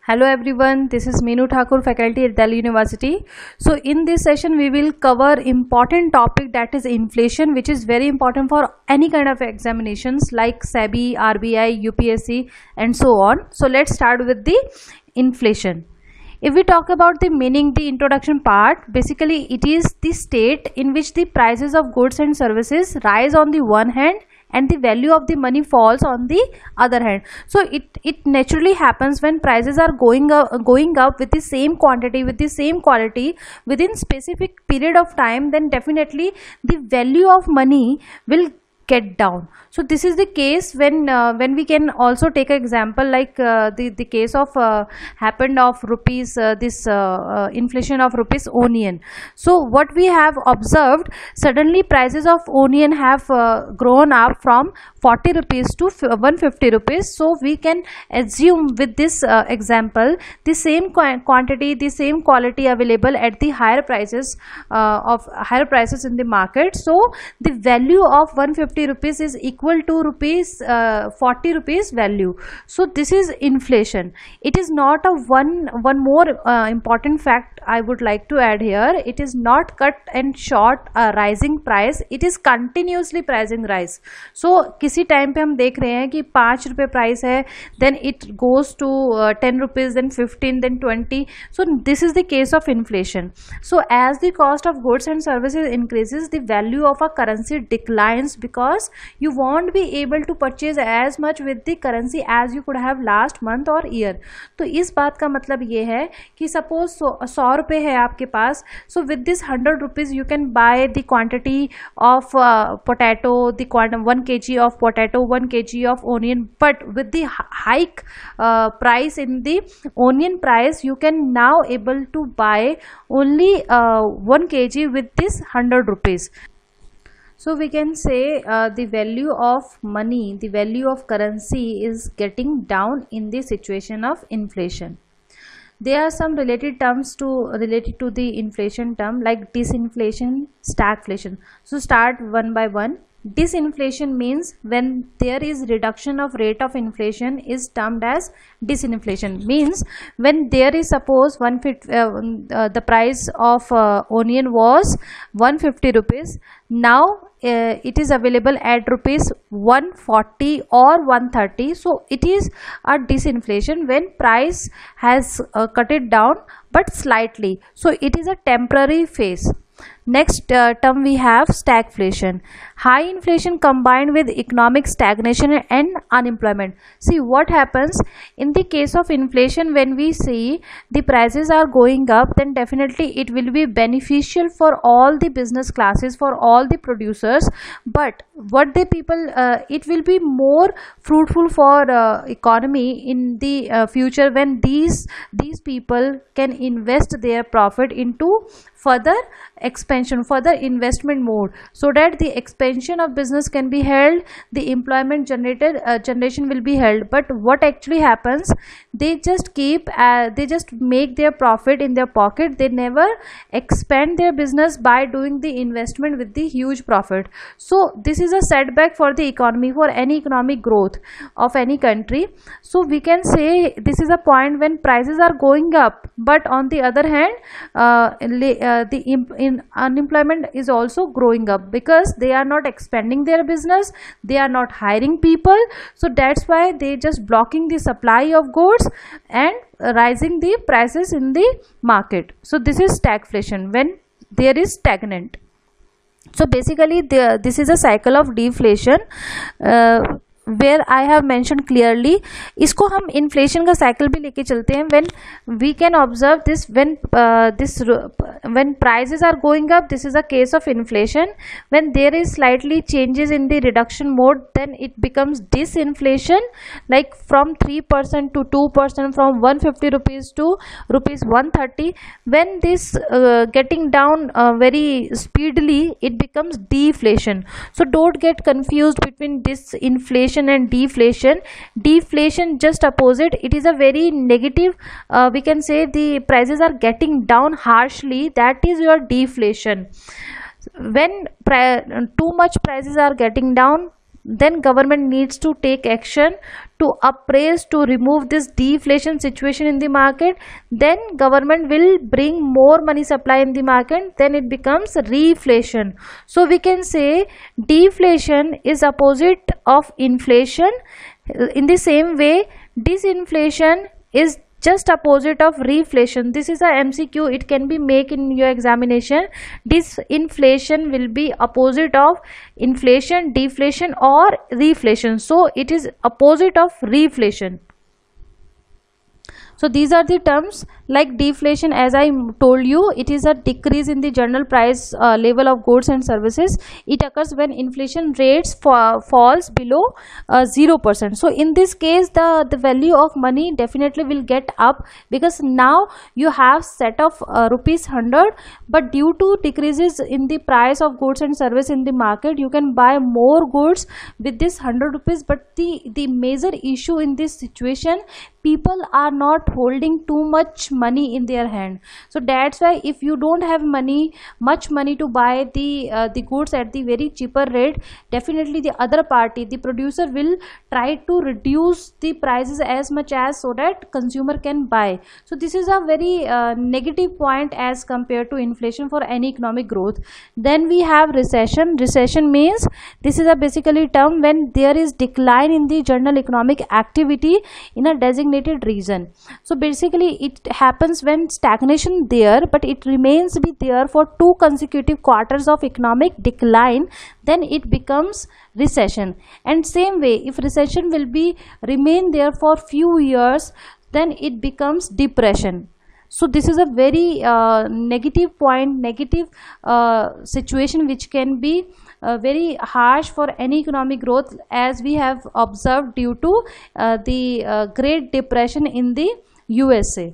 Hello everyone, this is Meenu Thakur, faculty at Delhi University. So in this session we will cover important topic, that is inflation, which is very important for any kind of examinations like SEBI, RBI, UPSC and so on. So let's start with the inflation. If we talk about the meaning, the introduction part, basically it is the state in which the prices of goods and services rise on the one hand and the value of the money falls on the other hand. So it naturally happens when prices are going up with the same quantity, with the same quality within specific period of time, then definitely the value of money will get down. So this is the case when we can also take an example like the case of happened of rupees, this inflation of rupees onion. So what we have observed, suddenly prices of onion have grown up from 40 rupees to 150 rupees. So we can assume with this example, the same quantity, the same quality available at the higher prices in the market. So the value of 150 rupees is equal to 40 rupees value. So this is inflation. It is not a one more important fact I would like to add here. It is not cut and short rising price, it is continuously pricing rise. So किसी time पे हम देख रहे हैं कि 5 रुपये price है, then it goes to 10 rupees, then 15, then 20. So this is the case of inflation. So as the cost of goods and services increases, the value of a currency declines because you won't be able to purchase as much with the currency as you could have last month or year. तो इस बात का मतलब ये है कि suppose 100 रुपये है आपके पास, so with this 100 rupees you can buy the quantity of potato, the 1 kg of potato, 1 kg of onion. But with the hike price in the onion price, you can now able to buy only 1 kg with this 100 rupees. So we can say the value of money, the value of currency is getting down in the situation of inflation. There are some related terms related to the inflation term like disinflation, stagflation. So start one by one. Disinflation means when there is reduction of rate of inflation is termed as disinflation. Means when there is suppose the price of onion was 150 rupees, now it is available at rupees 140 or 130. So it is a disinflation when price has cut it down but slightly. So it is a temporary phase. Next term we have stagflation. High inflation combined with economic stagnation and unemployment. See what happens in the case of inflation, when we see the prices are going up, then definitely it will be beneficial for all the business classes, for all the producers. But what the people, it will be more fruitful for economy in the future when these people can invest their profit into further expansion, further investment mode, so that the expansion of business can be held, the employment generation will be held. But what actually happens, they just make their profit in their pocket, they never expand their business by doing the investment with the huge profit. So this is a setback for the economy, for any economic growth of any country. So we can say this is a point when prices are going up, but on the other hand unemployment is also growing up because they are not expanding their business, they are not hiring people. So that's why they just blocking the supply of goods and rising the prices in the market. So this is stagflation, when there is stagnant. So basically this is a cycle of deflation where I have mentioned clearly. इसको हम inflation का cycle भी लेके चलते हैं. When we can observe this, when prices are going up, this is a case of inflation. When there is slightly changes in the reduction mode, then it becomes disinflation, like from 3% to 2%, from 150 rupees to rupees 130. When this getting down very speedily, it becomes deflation. So don't get confused between disinflation and deflation. Deflation just opposite, it is a very negative, we can say the prices are getting down harshly, that is your deflation. When too much prices are getting down, then government needs to take action to appraise, to remove this deflation situation in the market. Then government will bring more money supply in the market, then it becomes reflation. So we can say deflation is opposite of inflation. In the same way, disinflation is just opposite of reflation. This is a MCQ, it can be made in your examination. Disinflation will be opposite of inflation, deflation or reflation, so it is opposite of reflation. So these are the terms. Like deflation, as I told you, it is a decrease in the general price level of goods and services. It occurs when inflation rates falls below 0%. So in this case, the value of money definitely will get up, because now you have set of rupees 100, but due to decreases in the price of goods and service in the market, you can buy more goods with this 100 rupees. But the major issue in this situation, people are not holding too much money in their hand. So that's why if you don't have much money to buy the goods at the very cheaper rate, definitely the other party, the producer, will try to reduce the prices as much as, so that consumer can buy. So this is a very negative point as compared to inflation for any economic growth. Then we have recession. Recession means this is a basically term when there is decline in the general economic activity in a designated region. So basically it happens when stagnation there, but it remains be there for 2 consecutive quarters of economic decline, then it becomes recession. And same way, if recession will be remain there for few years, then it becomes depression. So this is a very negative point, negative situation, which can be very harsh for any economic growth, as we have observed due to the Great Depression in the USA.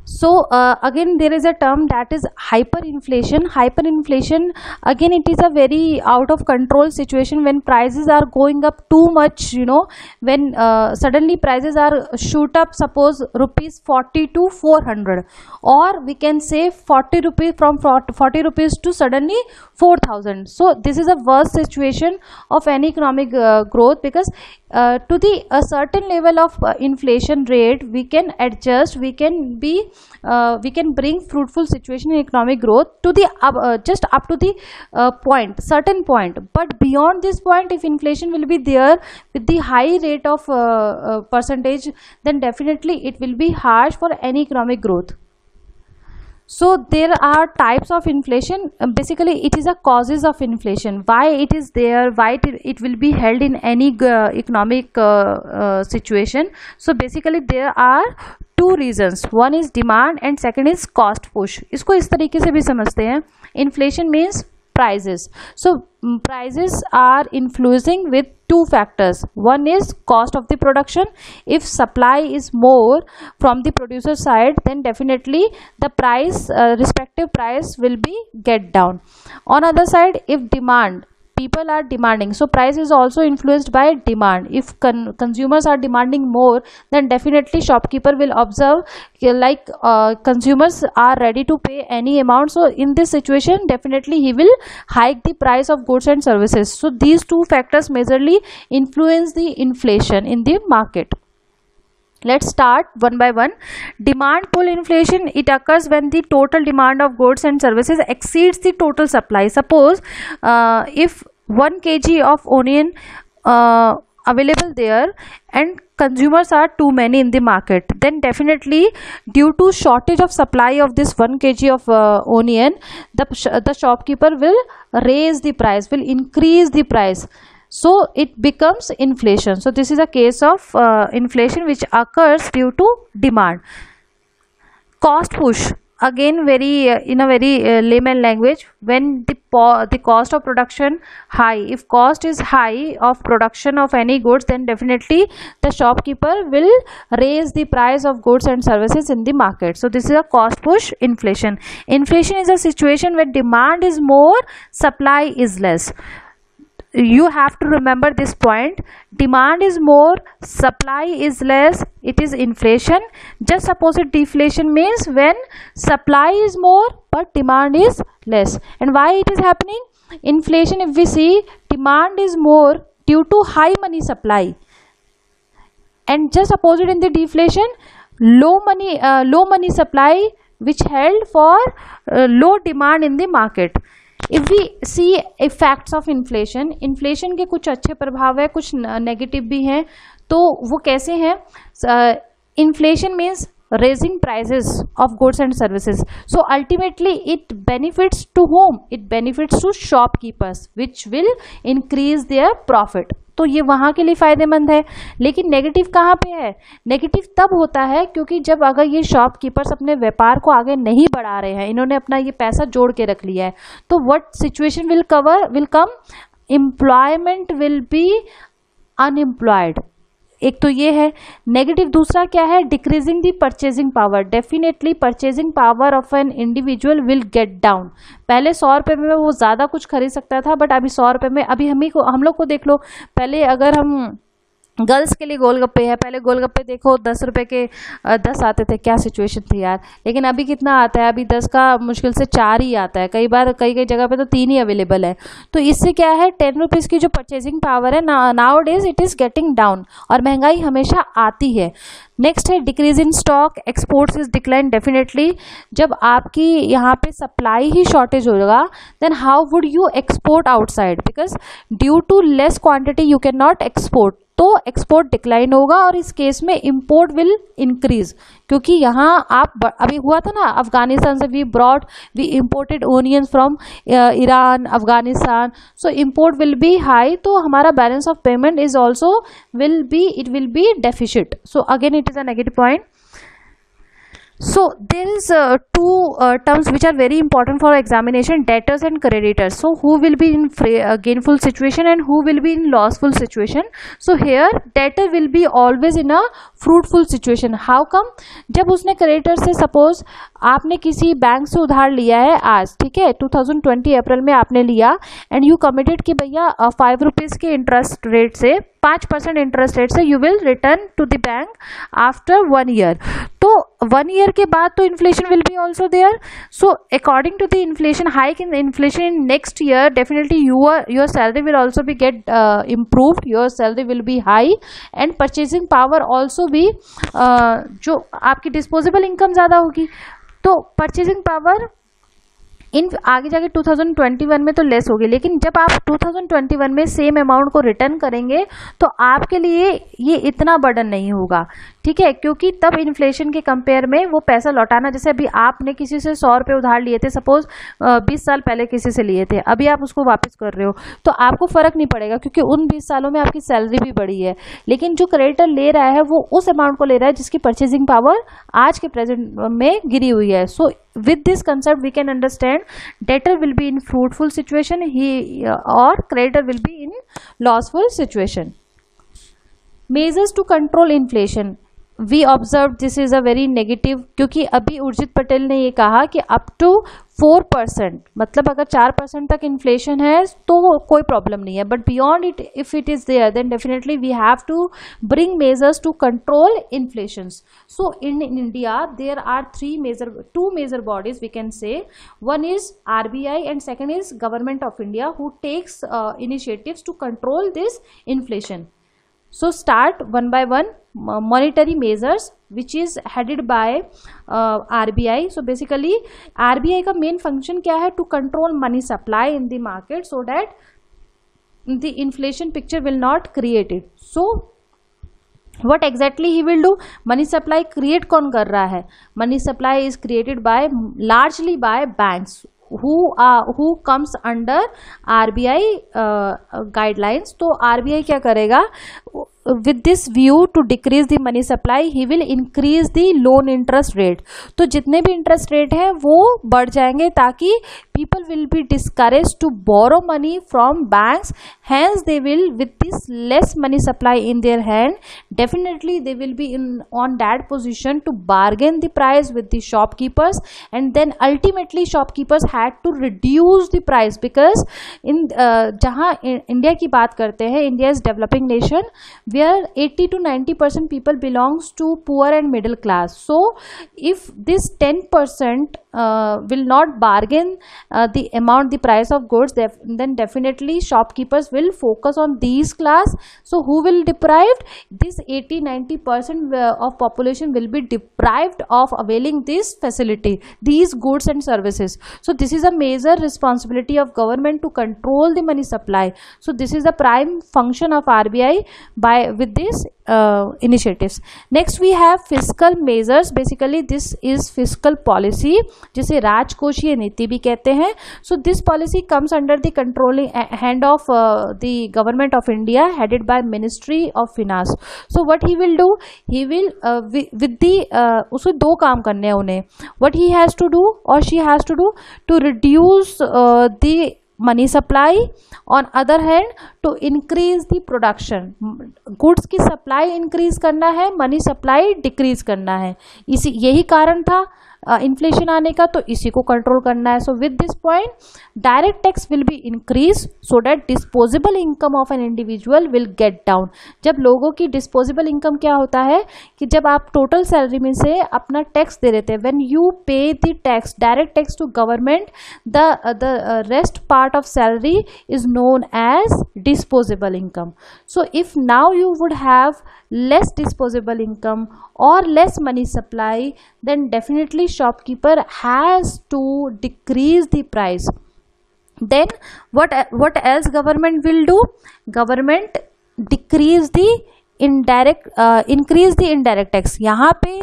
So again there is a term, that is hyperinflation. Hyperinflation, again it is a very out of control situation when prices are going up too much, you know, when suddenly prices are shoot up, suppose rupees 40 to 400, or we can say 40 rupees, from 40 rupees to suddenly 4,000. So this is a worst situation of any economic growth, because to the a certain level of inflation rate we can adjust, we can bring fruitful situation in economic growth to the just up to the certain point. But beyond this point, if inflation will be there with the high rate of percentage, then definitely it will be harsh for any economic growth. So there are types of inflation. Basically it is a causes of inflation, why it is there, why it will be held in any economic situation. So basically there are 2 reasons, one is demand and second is cost push. इसको इस तरीके से भी समझते हैं. Inflation means prices. So prices are influencing with 2 factors. One is cost of the production. If supply is more from the producer side, then definitely the price, respective price will be get down. On other side, if demand, people are demanding, so price is also influenced by demand. If consumers are demanding more, then definitely shopkeeper will observe like consumers are ready to pay any amount. So in this situation, definitely he will hike the price of goods and services. So these 2 factors majorly influence the inflation in the market. Let's start one by one. Demand pull inflation, it occurs when the total demand of goods and services exceeds the total supply. Suppose if 1 kg of onion available there and consumers are too many in the market, then definitely due to shortage of supply of this 1 kg of onion, the shopkeeper will raise the price, will increase the price. So it becomes inflation. So this is a case of inflation which occurs due to demand. Cost push, again very in a very layman language, when the cost of production high, if cost is high of production of any goods, then definitely the shopkeeper will raise the price of goods and services in the market. So this is a cost push inflation. Inflation is a situation where demand is more, supply is less. You have to remember this point. Demand is more, supply is less, it is inflation. Just opposite deflation means when supply is more but demand is less. And why it is happening? inflation, if we see, demand is more due to high money supply, and just opposite in the deflation, low money supply which held for low demand in the market. If we see effects of inflation, inflation के कुछ अच्छे प्रभाव है, कुछ negative भी हैं. तो वो कैसे हैं? Inflation means raising prices of goods and services, so ultimately it benefits to whom? It benefits to shopkeepers, which will increase their profit. तो ये वहाँ के लिए फायदेमंद है. लेकिन नेगेटिव कहाँ पे है? नेगेटिव तब होता है क्योंकि जब अगर ये शॉपकीपर्स अपने व्यापार को आगे नहीं बढ़ा रहे हैं, इन्होंने अपना ये पैसा जोड़ के रख लिया है, तो what situation will come? Employment will be unemployed. एक तो ये है नेगेटिव. दूसरा क्या है? Decreasing the purchasing power. Definitely purchasing power of an individual will get down. पहले 100 रुपये में वो ज़्यादा कुछ खरीद सकता था, बट अभी 100 रुपये में, अभी हम लोग को देख लो, पहले अगर हम गर्ल्स के लिए गोलगप्पे है, पहले गोलगप्पे देखो 10 रुपये के 10 आते थे, क्या सिचुएशन थी यार. लेकिन अभी कितना आता है? अभी 10 का मुश्किल से 4 ही आता है, कई बार कई जगह पे तो 3 ही अवेलेबल है. तो इससे क्या है, 10 रुपीज़ की जो परचेजिंग पावर है nowadays it is getting down, और महंगाई हमेशा आती है. नेक्स्ट है decrease in stock. Exports is decline. Definitely जब आपकी यहाँ पे सप्लाई ही शॉर्टेज होगा, then how would you export outside? Because due to less quantity you can not export, तो एक्सपोर्ट डिक्लाइन होगा, और इस केस में इंपोर्ट विल इंक्रीज. क्योंकि यहाँ आप अभी हुआ था ना अफगानिस्तान से, we imported onions from Iran, Afghanistan, so import will be high, तो हमारा balance of payment is also will be deficit. So again it is a negative point. So there is two terms which are very important for examination: debtors and creditors. So who will be in gainful situation and who will be in lossful situation? So here debtor will be always in a fruitful situation. How come? जब उसने creditor से suppose आपने किसी bank से उधार लिया है आज, ठीक है, 2020 अप्रैल में आपने लिया, एंड यू कमिटेड कि भैया 5 रुपीज़ के इंटरेस्ट रेट से 5% इंटरेस्ट रेट से you will return to the bank after 1 year. तो 1 ईयर के बाद तो inflation will be also there. So according to the inflation, hike in inflation in next year, definitely your salary will also be get improved, your salary will be high, and purchasing power also भी, जो आपकी disposable income ज़्यादा होगी, तो purchasing power in आगे जाके 2021 में तो लेस होगी. लेकिन जब आप 2021 में सेम अमाउंट को रिटर्न करेंगे तो आपके लिए ये इतना बर्डन नहीं होगा, ठीक है, क्योंकि तब इन्फ्लेशन के कंपेयर में वो पैसा लौटाना, जैसे अभी आपने किसी से 100 रुपये उधार लिए थे, सपोज 20 साल पहले किसी से लिए थे, अभी आप उसको वापस कर रहे हो, तो आपको फर्क नहीं पड़ेगा क्योंकि उन 20 सालों में आपकी सैलरी भी बढ़ी है. लेकिन जो क्रेडिटर ले रहा है वो उस अमाउंट को ले रहा है जिसकी परचेजिंग पावर आज के प्रेजेंट में गिरी हुई है. सो with this concept we can understand debtor will be in fruitful situation, or creditor will be in lossful situation. Measures to control inflation, we observed this is a very negative, क्योंकि अभी उर्जित पटेल ने ये कहा कि up to 4%, मतलब अगर 4% तक inflation है तो कोई प्रॉब्लम नहीं है, but beyond it if it is there then definitely we have to bring measures to control inflations. So in India there are two major bodies we can say. One is RBI and second is Government of India, who takes initiatives to control this inflation. So start one by one. Monetary measures which is headed by RBI. So basically RBI का main function क्या है? To control money supply in the market so that the inflation picture will not create it. So what exactly he will do? Money supply create कौन कर रहा है? Money supply is created by largely by banks who comes under RBI guidelines. तो RBI क्या करेगा? with this view to decrease the money supply he will increase the loan interest rate. तो जितने भी इंटरेस्ट रेट है वो बढ़ जाएंगे ताकि people will be discouraged to borrow money from banks, hence they will, with this less money supply in their hand, definitely they will be on that position to bargain the price with the shopkeepers, and then ultimately shopkeepers had to reduce the price because in जहाँ India की बात करते हैं, India is developing nation, where 80 to 90% people belongs to poor and middle class. So if this 10% will not bargain the price of goods, then definitely shopkeepers will focus on these class. So who will deprived? This 80-90% of population will be deprived of availing this facility, these goods and services. So this is a major responsibility of government to control the money supply. So this is the prime function of RBI with this initiatives. Next we have fiscal measures. Basically this is fiscal policy, जिसे राजकोषीय नीति भी कहते हैं. So this policy comes under the controlling hand of the government of India, headed by Ministry of Finance. So what he will do, he will with the उसको दो काम करने हैं उन्हें. What he has to do or she has to do to reduce the money supply, on other hand to increase the production. Goods की supply increase करना है, money supply decrease करना है. यही कारण था इन्फ्लेशन आने का, तो इसी को कंट्रोल करना है. So with this point direct tax will be increase so that disposable income of an individual will get down. जब लोगों की डिस्पोजेबल इनकम क्या होता है कि जब आप टोटल सैलरी में से अपना टैक्स दे देते हैं, when you pay the tax, direct tax to government, the rest part of salary is known as disposable income. So if now you would have less disposable income or less money supply, then definitely shopkeeper has to decrease the price. Then what else government will do? Government decrease the increase the indirect tax. यहाँ पे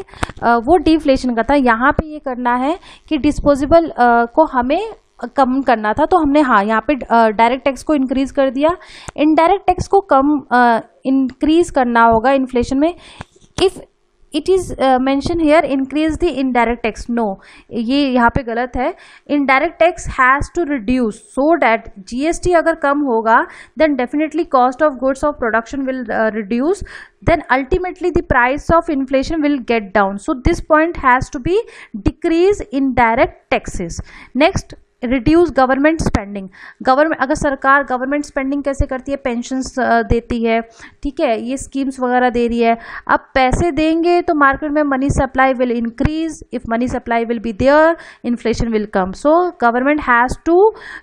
वो deflation का था, यहाँ पे ये करना है कि डिस्पोजेबल को हमें कम करना था, तो हमने यहाँ पे डायरेक्ट टैक्स को इंक्रीज कर दिया. इनडायरेक्ट टैक्स को कम इंक्रीज करना होगा इन्फ्लेशन में. If it is mention here increase the indirect tax, no, ये यहाँ पे गलत है. Indirect tax has to reduce so that GST अगर कम होगा then definitely cost of goods of production will reduce, then ultimately the price of inflation will get down. So this point has to be decrease indirect taxes. Next, reduce government spending. Government, अगर सरकार government spending कैसे करती है, pensions देती है, ठीक है, ये स्कीम्स वगैरह दे रही है. अब पैसे देंगे तो मार्केट में money supply will increase. If money supply will be there, inflation will come. So government has to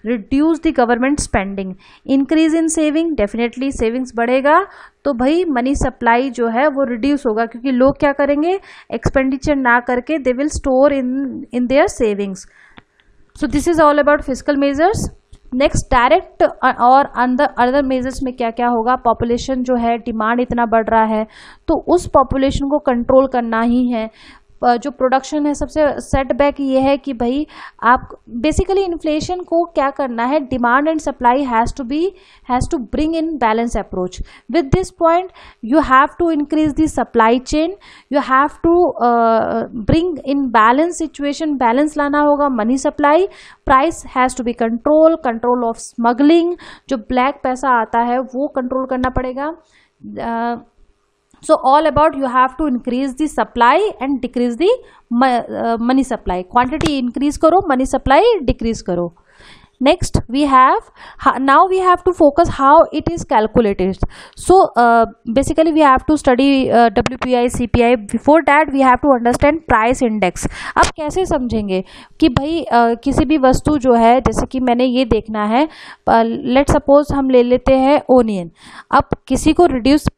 reduce the government spending. Increase in saving, definitely savings बढ़ेगा तो भाई मनी सप्लाई जो है वो रिड्यूस होगा, क्योंकि लोग क्या करेंगे, एक्सपेंडिचर ना करके they will store in their savings. So this is all about fiscal measures. Next direct और अदर मेजर्स में क्या क्या होगा. पॉपुलेशन जो है, डिमांड इतना बढ़ रहा है तो उस पॉपुलेशन को कंट्रोल करना ही है. जो प्रोडक्शन है, सबसे सेटबैक ये है कि भाई आप बेसिकली इन्फ्लेशन को क्या करना है, demand and supply has to bring in balance approach. With this point you have to increase the supply chain, you have to bring in balance situation, balance लाना होगा money supply. Price has to be control of smuggling, जो black पैसा आता है वो control करना पड़ेगा. So all about you have to increase the supply and decrease the money supply. Quantity increase करो, money supply decrease करो. Next we have, now we have to focus how it is calculated. So basically we have to study WPI, CPI. Before that we have to understand price index. अब कैसे समझेंगे कि भाई किसी भी वस्तु जो है, जैसे कि मैंने ये देखना है, लेट सपोज हम ले लेते हैं ओनियन. अब किसी को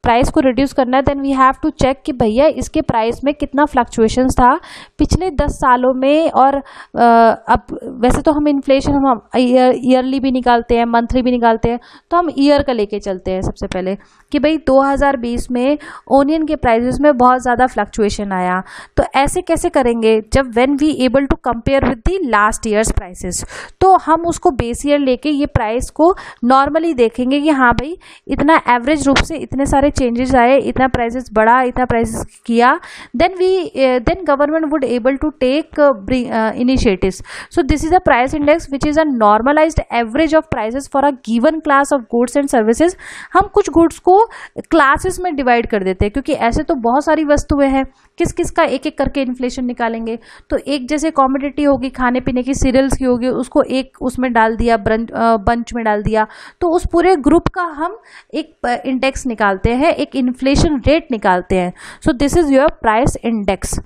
प्राइस को रिड्यूस करना है, then we have to check कि भैया इसके प्राइस में कितना फ्लक्चुएशंस था पिछले 10 सालों में. और अब वैसे तो हम इन्फ्लेशन हम ईयरली भी निकालते हैं, मंथली भी निकालते हैं, तो हम ईयर का लेके चलते हैं सबसे पहले कि भाई 2020 में ओनियन के प्राइसेस में बहुत ज़्यादा फ्लक्चुएशन आया. तो ऐसे कैसे करेंगे, जब when we able to compare with the last years prices, तो हम उसको बेस ईयर लेके ये प्राइस को नॉर्मली देखेंगे कि हाँ भाई इतना एवरेज रूप से इतने सारे चेंजेस आए, इतना प्राइसेस बढ़ा, इतना प्राइसेस किया. Then government would able to take initiatives. So this is a price index which is a normal normalised average of prices for a given class of goods and services. हम कुछ goods को classes में divide कर देते हैं, क्योंकि ऐसे तो बहुत सारी वस्तुएं हैं, किस किस का एक एक करके इन्फ्लेशन निकालेंगे। तो एक जैसे कॉमोडिटी होगी, खाने पीने की, सीरियल्स की होगी, उसको एक उसमें डाल दिया, बंच में डाल दिया, तो उस पूरे ग्रुप का हम एक इंडेक्स निकालते हैं, एक इन्फ्लेशन रेट निकालते हैं। सो this is your price index.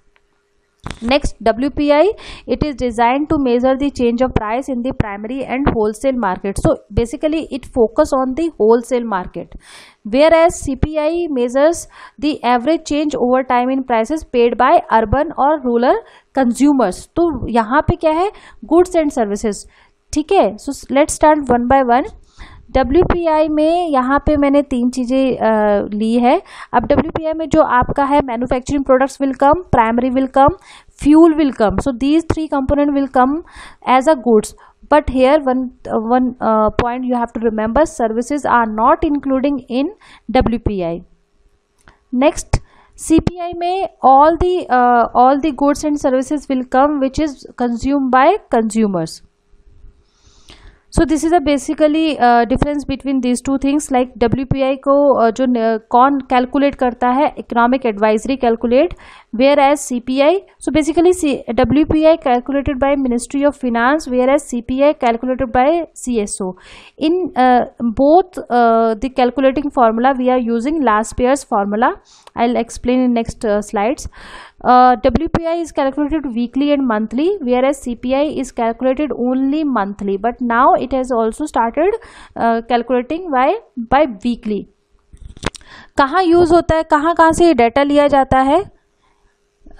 Next, WPI, it is designed to measure the change of price in the primary and wholesale market. So basically it focus on the wholesale market, whereas CPI measures the average change over time in prices paid by urban or rural consumers. तो यहाँ पे क्या है, goods and services, ठीक है। So let's start one by one. WPI में यहाँ पे मैंने 3 चीज़ें ली है। अब WPI में जो आपका है, manufacturing products will come, primary will come, fuel will come. So these 3 component will come as a goods, but here one point you have to remember, services are not including in WPI. Next, CPI में all the goods and services will come which is consumed by consumers. So this is a basically difference between these two things. Like WPI को जो कौन calculate करता है, economic advisory calculate, whereas CPI, so basically WPI calculated by Ministry of Finance, whereas CPI calculated by CSO. In both the calculating formula we are using last year's formula. I'll explain in next slides. WPI is calculated weekly and monthly, whereas CPI is calculated only monthly, but now it has also started calculating by weekly. कहाँ use होता है, कहाँ से data लिया जाता है?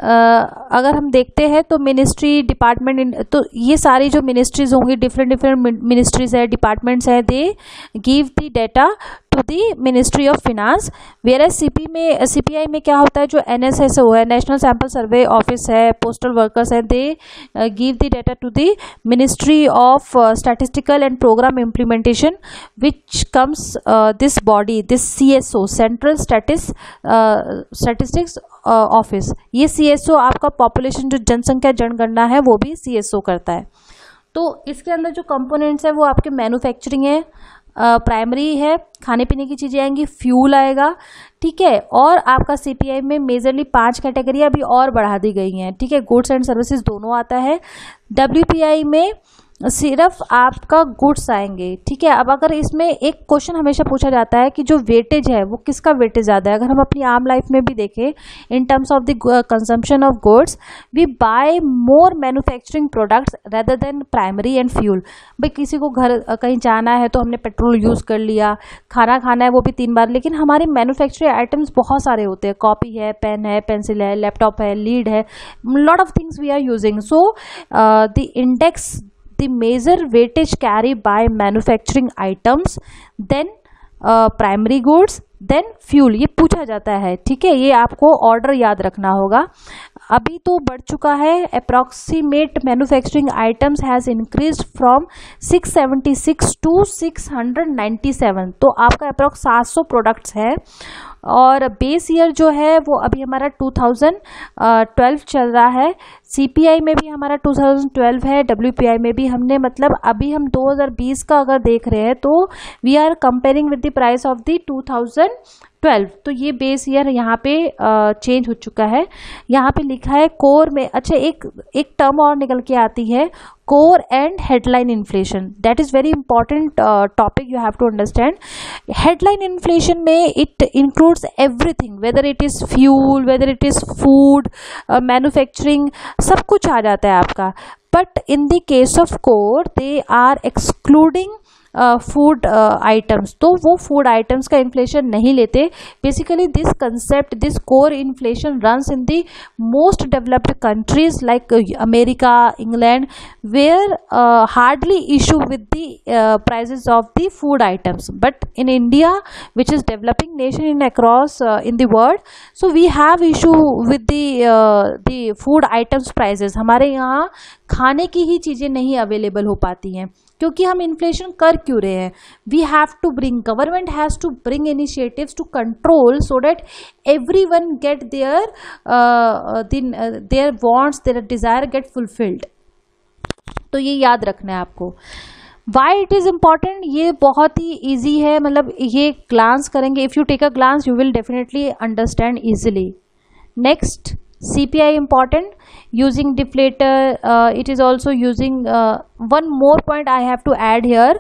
अगर हम देखते हैं तो मिनिस्ट्री, डिपार्टमेंट, तो ये सारी जो मिनिस्ट्रीज होंगी, डिफरेंट मिनिस्ट्रीज है, डिपार्टमेंट्स है, they give the data to the ministry of finance. Whereas CPI में क्या होता है, जो NSSO है, नेशनल सैंपल सर्वे ऑफिस है, पोस्टल वर्कर्स है, they give the data to the ministry of statistical and programme implementation, which comes this body, this CSO, central statistics office. ये CSO आपका पॉपुलेशन, जो जनसंख्या जनगणना है, वो भी CSO करता है। तो इसके अंदर जो कंपोनेंट्स है वो आपके मैन्युफैक्चरिंग है, प्राइमरी है, खाने पीने की चीज़ें आएंगी, फ्यूल आएगा, ठीक है। और आपका CPI में मेजरली 5 कैटेगरी अभी और बढ़ा दी गई हैं, ठीक है, गुड्स एंड सर्विसेज दोनों आता है। WPI में सिर्फ आपका गुड्स आएंगे, ठीक है। अब अगर इसमें एक क्वेश्चन हमेशा पूछा जाता है कि जो वेटेज है वो किसका वेटेज ज़्यादा है। अगर हम अपनी आम लाइफ में भी देखें, in terms of the consumption of goods, we buy more manufacturing products rather than primary and fuel. भाई किसी को घर कहीं जाना है तो हमने पेट्रोल यूज़ कर लिया, खाना खाना है वो भी 3 बार, लेकिन हमारे मैन्युफैक्चरिंग आइटम्स बहुत सारे होते हैं, कॉपी है, पेन है, पेंसिल है, लैपटॉप है, लीड है, lot of things we are using. So the index, the major weightage carry by manufacturing items, then primary goods, then fuel, ये पूछा जाता है, ठीक है। ये आपको ऑर्डर याद रखना होगा। अभी तो बढ़ चुका है, approximate manufacturing items has increased from 676 to 697, तो आपका अप्रॉक्स 700 प्रोडक्ट्स है। और बेस ईयर जो है वो अभी हमारा 2012 चल रहा है। CPI में भी हमारा 2012 है, WPI में भी हमने, मतलब अभी हम 2020 का अगर देख रहे हैं तो we are comparing with the price of the 2012। तो ये बेस ईयर यहाँ पे चेंज हो चुका है। यहाँ पे लिखा है कोर में, अच्छा एक टर्म और निकल के आती है, core and headline inflation. That is very important topic, you have to understand. Headline inflation में it includes everything, whether it is fuel, whether it is food, manufacturing, सब कुछ आ जाता है आपका। But in the case of core they are excluding food items, तो वो food items का इन्फ्लेशन नहीं लेते। Basically this concept, this core inflation runs in the most developed countries like America, England, where hardly issue with the prices of the food items, but in India which is developing nation in across in the world, so we have issue with the food items prices. हमारे यहाँ खाने की ही चीज़ें नहीं available हो पाती हैं, क्योंकि हम इन्फ्लेशन कर क्यों रहे हैं। We have to bring, government has to bring initiatives to control so that everyone get their wants, their desire get fulfilled. तो ये याद रखना है आपको। वाई इट इज़ इम्पॉर्टेंट, ये बहुत ही ईजी है, मतलब ये ग्लांस करेंगे, if you take a glance you will definitely understand easily. Next, CPI important, using deflator, it is also using, one more point I have to add here.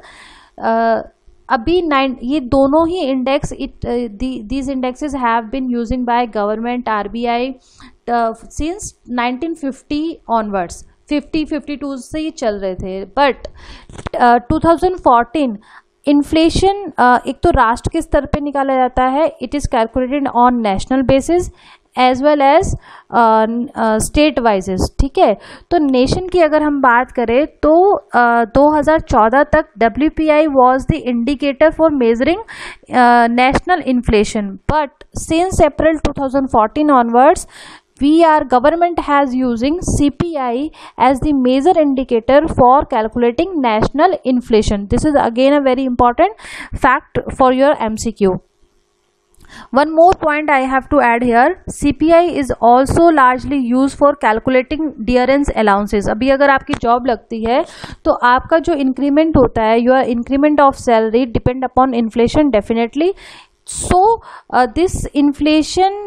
अभी ये दोनों ही index, these indexes have been using by government RBI since 1950 onwards. 52 से ही चल रहे थे, but 2014 inflation एक तो राष्ट्र के स्तर पे निकाला जाता है, it is calculated on national basis as well as state wises. ठीक है, तो नेशन की अगर हम बात करें तो 2014 तक WPI was the indicator for measuring national inflation, but since April 2014 onwards government has using CPI as the major indicator for calculating national inflation. This is again a very important fact for your MCQ. One more point I have to add here, CPI is also largely used for calculating dearrence allowances. अभी अगर आपकी job लगती है तो आपका जो increment होता है, your increment of salary depend upon inflation definitely. So this inflation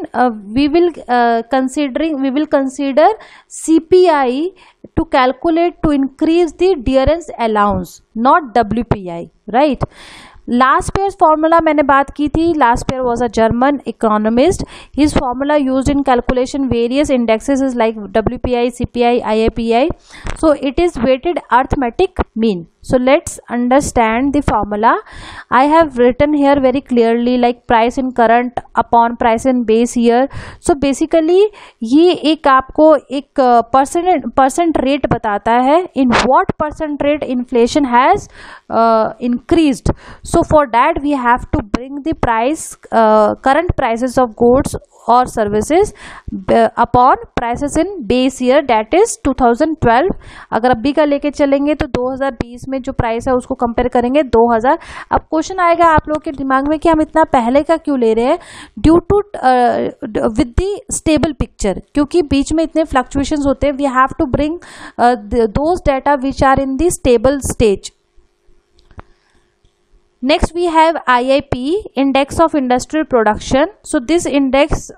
we will consider CPI to calculate to increase the dearrence allowance, not WPI, right? Last pair formula मैंने बात की थी. Last pair was a German economist. His formula used in calculation various indexes is like WPI, CPI, IAPI. So it is weighted arithmetic mean. So let's understand the formula. I have written here very clearly like price in current upon price in base year. So basically ये एक आपको एक percent rate बताता है in what percent rate inflation has increased. So for that we have to bring the price, current prices of goods or services upon prices in base year, that is 2012. अगर अभी का लेके चलेंगे तो 2020 में जो प्राइस है उसको कंपेयर करेंगे 2000. अब क्वेश्चन आएगा आप लोगों के दिमाग में कि हम इतना पहले का क्यों ले रहे हैं, due to with the stable picture, क्योंकि बीच में इतने फ्लक्चुएशंस होते हैं. We have to bring those data which are in the stable stage. Next we have IIP, Index of Industrial Production. So this index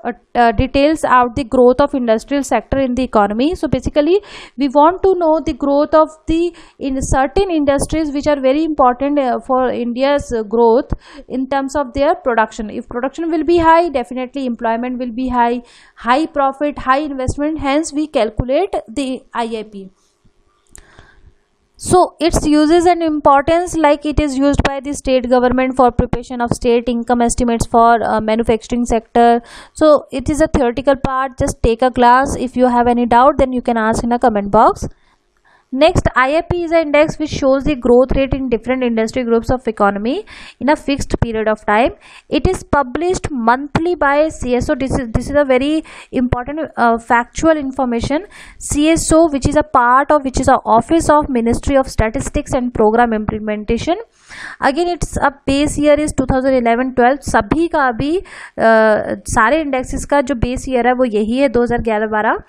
details out the growth of industrial sector in the economy. So basically we want to know the growth of in certain industries which are very important for India's growth in terms of their production. If production will be high, definitely employment will be high, high profit, high investment, hence we calculate the IIP. So its uses and importance, like it is used by the state government for preparation of state income estimates for manufacturing sector. So it is a theoretical part, just take a class. If you have any doubt then you can ask in a comment box. Next, IIP is an index which shows the growth rate in different industry groups of economy in a fixed period of time. It is published monthly by CSO. This is a very important factual information. CSO, which is a part of, which is a office of Ministry of Statistics and Program Implementation. Again its a base year is 2011-12. सभी का अभी सारे indexes का जो base year है वो यही है 2011-12.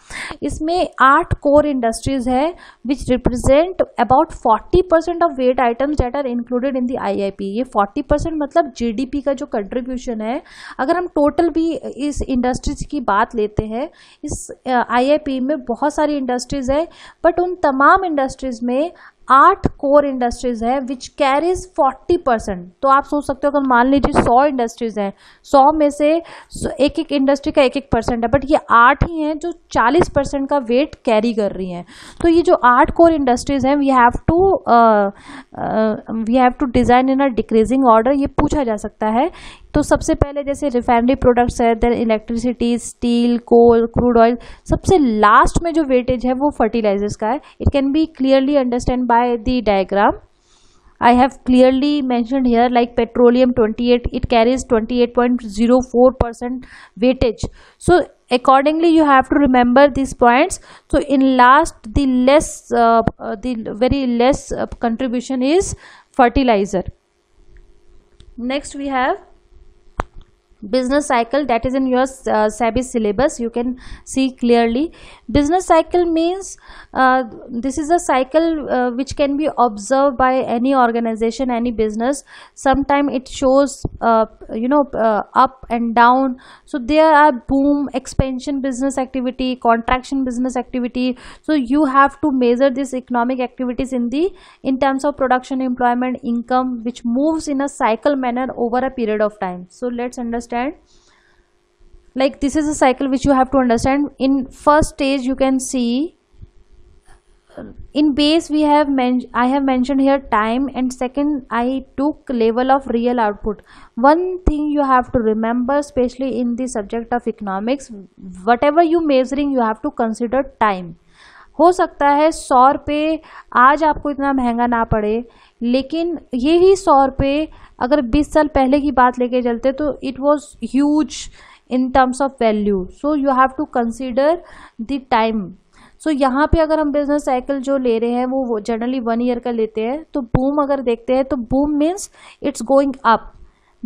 इसमें 8 कोर इंडस्ट्रीज है which represent about 40% of weight items that are included in the IIP. ये 40% मतलब GDP का जो कंट्रीब्यूशन है. अगर हम टोटल भी इस इंडस्ट्रीज की बात लेते हैं, इस IIP में बहुत सारी इंडस्ट्रीज है, बट उन तमाम इंडस्ट्रीज में 8 कोर इंडस्ट्रीज है विच कैरीज 40%. तो आप सोच सकते हो अगर मान लीजिए 100 इंडस्ट्रीज हैं, 100 में से एक एक इंडस्ट्री का 1% है, बट ये 8 ही हैं जो 40% का वेट कैरी कर रही हैं. तो ये जो 8 कोर इंडस्ट्रीज हैं we have to design in a decreasing order. ये पूछा जा सकता है. तो सबसे पहले जैसे रिफाइनरी प्रोडक्ट्स है, then electricity, steel, coal, crude oil. सबसे लास्ट में जो वेटेज है वो फर्टिलाइजर्स का है. It can be clearly understand by the diagram. I have clearly mentioned here like petroleum 28, it carries 28.04% weightage. So accordingly you have to remember these points. So in last the very less contribution is fertilizer. Next we have business cycle, that is in your SEBI syllabus, you can see clearly. Business cycle means this is a cycle which can be observed by any organization, any business. Sometime it shows up and down. So there are boom, expansion business activity, contraction business activity. So you have to measure these economic activities in terms of production, employment, income, which moves in a cycle manner over a period of time. So let's understand, like this is a cycle which you have to understand. In first stage you can see, in base we have I have mentioned here time, and second I took level of real output. One thing you have to remember, especially in the subject of economics, whatever you measuring you have to consider time. हो सकता है 100 रुपये आज आपको इतना महंगा ना पड़े, लेकिन यही 100 रुपये अगर 20 साल पहले की बात लेके चलते तो it was huge in terms of value. So you have to consider the time. So यहाँ पे अगर हम बिजनेस साइकिल जो ले रहे हैं वो जनरली 1 ईयर का लेते हैं. तो बूम अगर देखते हैं तो boom means it's going up,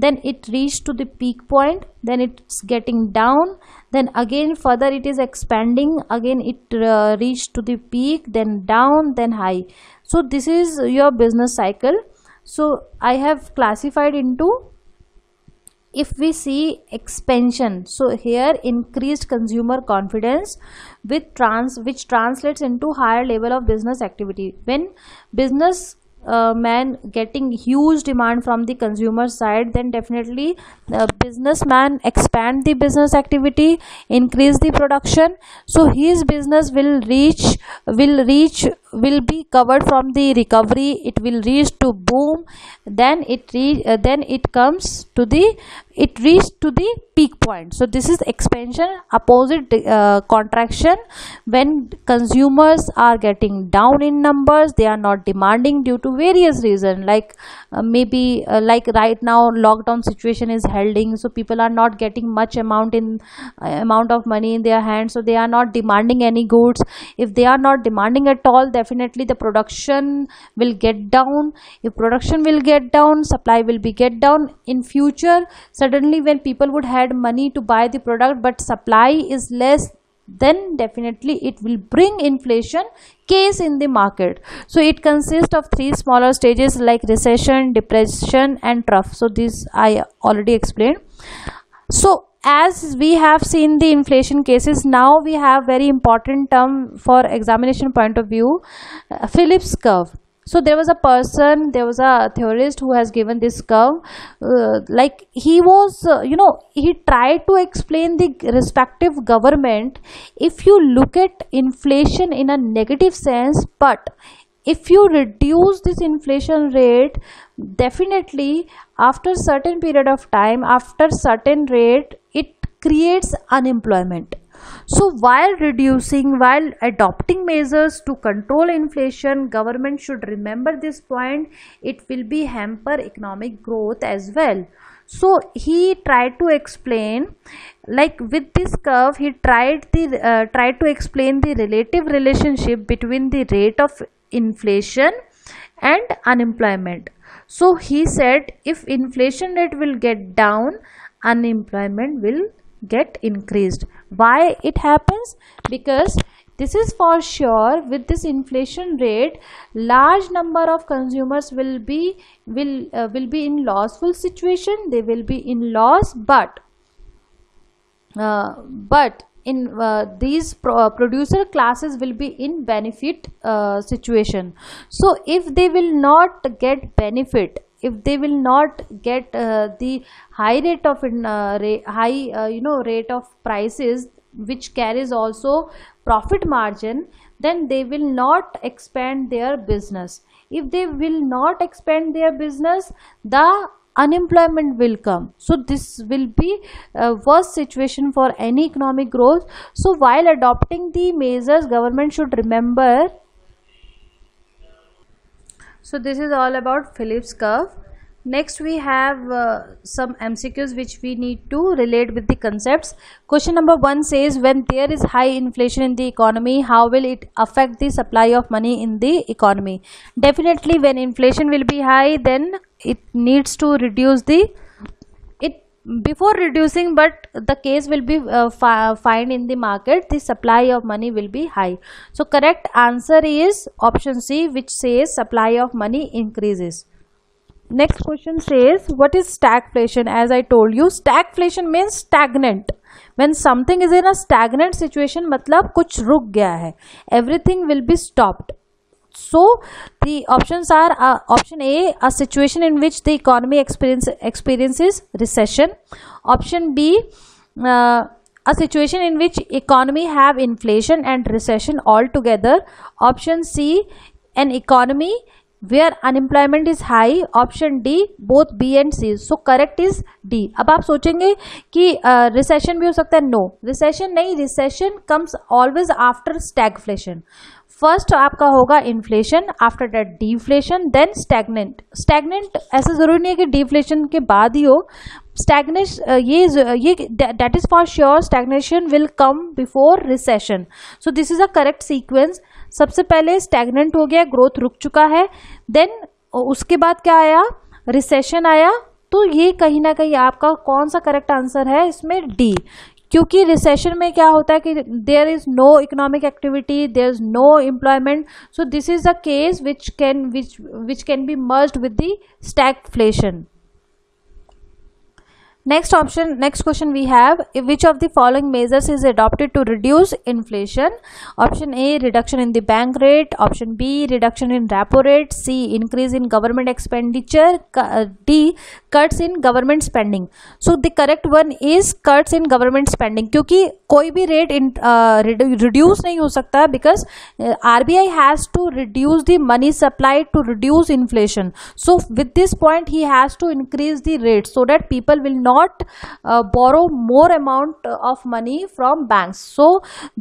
then it reached to the peak point, then it's getting down, then again further it is expanding, again it reached to the peak, then down, then high. So this is your business cycle. So I have classified into, if we see expansion, so here increased consumer confidence which translates into higher level of business activity. When business man getting huge demand from the consumer side, then definitely the businessman expand the business activity, increase the production. So his business will be covered from the recovery, it will reach to boom, then it comes to the, it reached to the peak point. So this is expansion. Opposite contraction, when consumers are getting down in numbers, they are not demanding due to various reasons, like maybe like right now lockdown situation is holding, so people are not getting much amount of money in their hands, so they are not demanding any goods. If they are not demanding at all, definitely the production will get down. If production will get down, supply will be get down. In future, suddenly when people would had money to buy the product but supply is less, then definitely it will bring inflation case in the market. So it consists of 3 smaller stages like recession, depression and trough. So this I already explained. So as we have seen the inflation cases, now we have very important term for examination point of view, Phillips curve. So there was a theorist who has given this curve, like he was, he tried to explain the respective government. If you look at inflation in a negative sense, but if you reduce this inflation rate, definitely after certain period of time, after certain rate, it creates unemployment. So while adopting measures to control inflation, government should remember this point. It will be hamper economic growth as well. So he tried to explain, like with this curve, he tried to explain the relative relationship between the rate of inflation and unemployment. So he said if inflation rate will get down, unemployment will get increased. Why it happens? Because this is for sure, with this inflation rate, large number of consumers will be in lossful situation. They will be in loss, but in these producer classes will be in benefit situation. So if they will not get benefit, if they will not get the high rate of rate of prices, which carries also profit margin, then they will not expand their business. If they will not expand their business, the unemployment will come. So this will be a worst situation for any economic growth. So while adopting the measures, government should remember. So this is all about Phillips curve. Next we have some MCQs which we need to relate with the concepts. Question number 1 says, when there is high inflation in the economy, how will it affect the supply of money in the economy? Definitely when inflation will be high, then it needs to reduce the, before reducing, but the case will be fine in the market, the supply of money will be high. So correct answer is option C, which says supply of money increases. Next question says, what is stagflation? As I told you, stagflation means stagnant. When something is in a stagnant situation, मतलब कुछ रुक गया है, everything will be stopped. So the options are option A, a situation in which the economy experiences recession. Option B, a situation in which economy have inflation and recession all together. Option C, an economy where unemployment is high. Option D, both B and C. So correct is D. अब आप सोचेंगे कि recession भी हो सकता है. No, recession नहीं, recession comes always after stagflation. First आपका होगा inflation, after that deflation, then stagnant. Stagnant ऐसा जरूरी नहीं है कि डिफ्लेशन के बाद ही हो. स्टैग्नेशन ये that is for sure stagnation will come before recession. So this is a correct sequence. सबसे पहले स्टैग्नेंट हो गया, ग्रोथ रुक चुका है, देन उसके बाद क्या आया, रिसेशन आया. तो ये कहीं ना कहीं आपका कौन सा करेक्ट आंसर है इसमें, डी. क्योंकि रिसेशन में क्या होता है कि there is no economic activity, there is no employment. So this is a case which can be merged with the stagflation. Next question we have, which of the following measures is adopted to reduce inflation? Option A, reduction in the bank rate. Option B, reduction in repo rate. C, increase in government expenditure. D, cuts in government spending. So the correct one is cuts in government spending. क्योंकि कोई भी rate reduce नहीं हो सकता, because RBI has to reduce the money supply to reduce inflation. So with this point he has to increase the rate so that people will not borrow more amount of money from banks. So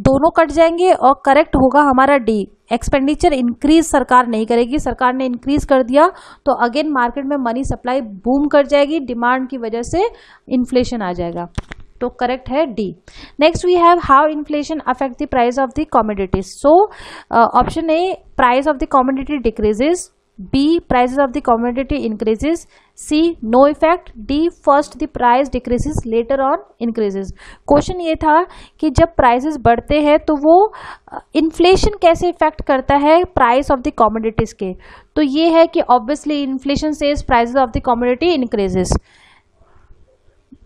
दोनों cut जाएंगे और correct होगा हमारा D. Expenditure increase सरकार नहीं करेगी. सरकार ने इंक्रीज कर दिया तो अगेन मार्केट में मनी सप्लाई बूम कर जाएगी, डिमांड की वजह से इन्फ्लेशन आ जाएगा. तो करेक्ट है D. Next we have how inflation affect the price of the commodities. So option A, price of the commodity decreases. B, prices of the commodity increases. C, no effect. D, first the price decreases, later on increases. Question ये था कि जब prices बढ़ते हैं तो वो inflation कैसे effect करता है प्राइस ऑफ द कमोडिटीज के. तो ये है कि obviously inflation says prices of the commodity increases.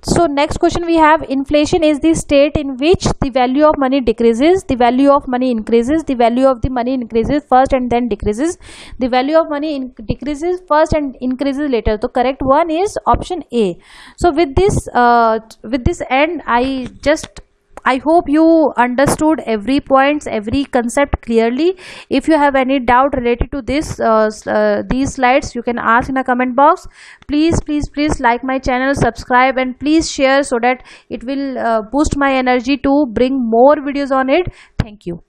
So next question we have, inflation is the state in which the value of money decreases, the value of money increases, the value of the money increases first and then decreases, the value of money decreases first and increases later. So correct one is option A. So with this end, I hope you understood every points, every concept clearly. If you have any doubt related to these slides, you can ask in a comment box. Please like my channel, subscribe, and please share so that it will boost my energy to bring more videos on it. Thank you.